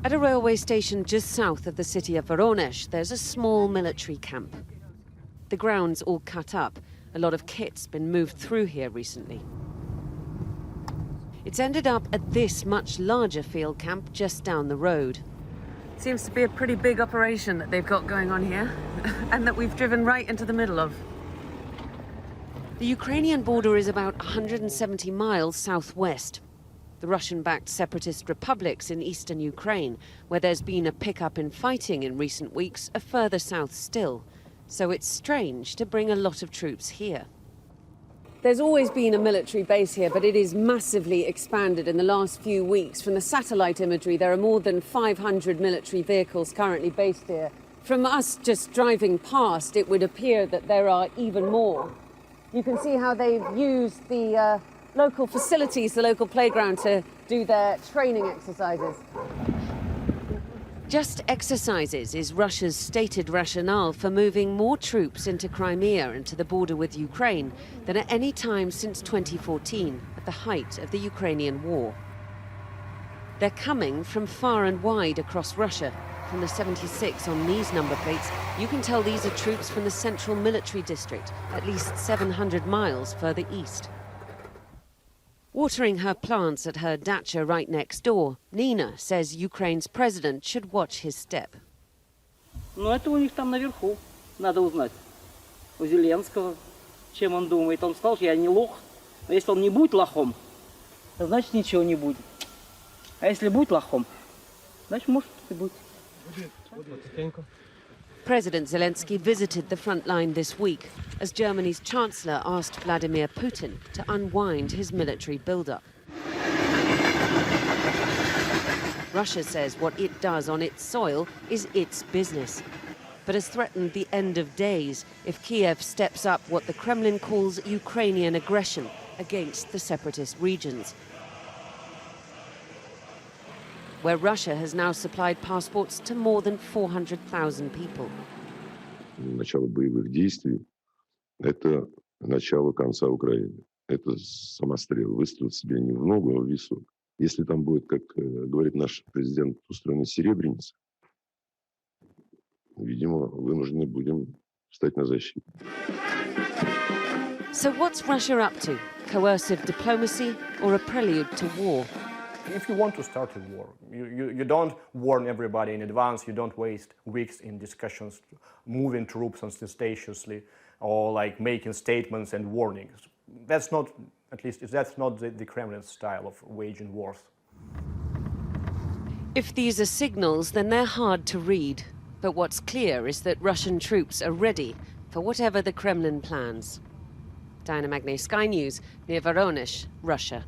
At a railway station just south of the city of Voronezh, there's a small military camp. The ground's all cut up. A lot of kit's been moved through here recently. It's ended up at this much larger field camp just down the road. Seems to be a pretty big operation that they've got going on here, and that we've driven right into the middle of. The Ukrainian border is about 170 miles southwest. The Russian-backed separatist republics in eastern Ukraine, where there's been a pickup in fighting in recent weeks, are further south still. So it's strange to bring a lot of troops here. There's always been a military base here, but it is massively expanded in the last few weeks. From the satellite imagery, there are more than 500 military vehicles currently based here. From us just driving past, it would appear that there are even more. You can see how they've used the local facilities, the local playground, to do their training exercises. Just exercises is Russia's stated rationale for moving more troops into Crimea and to the border with Ukraine than at any time since 2014, at the height of the Ukrainian war. They're coming from far and wide across Russia. From the 76 on these number plates, you can tell these are troops from the Central Military District, at least 700 miles further east. Watering her plants at her dacha right next door, Nina says Ukraine's president should watch his step. Ну, это у них там наверху. Надо узнать. У Зеленского, чем он думает. Он сказал, что я не лох. Но если он не будет лохом, значит ничего не будет. А если будет лохом, значит, может, и будет. President Zelensky visited the front line this week as Germany's chancellor asked Vladimir Putin to unwind his military buildup. Russia says what it does on its soil is its business, but has threatened the end of days if Kiev steps up what the Kremlin calls Ukrainian aggression against the separatist regions, where Russia has now supplied passports to more than 400,000 people. Начало боевых действий – это начало конца Украины. Это самострел. Выстрел себе не в ногу, а в висок. Если там будет, как говорит наш президент, устроена серебряница, видимо, вынуждены будем встать на защиту. So what's Russia up to? Coercive diplomacy or a prelude to war? If you want to start a war, you don't warn everybody in advance, you don't waste weeks in discussions, moving troops ostentatiously, or like making statements and warnings. That's not, at least that's not the Kremlin's style of waging wars. If these are signals, then they're hard to read. But what's clear is that Russian troops are ready for whatever the Kremlin plans. Diana Magne, Sky News, near Voronezh, Russia.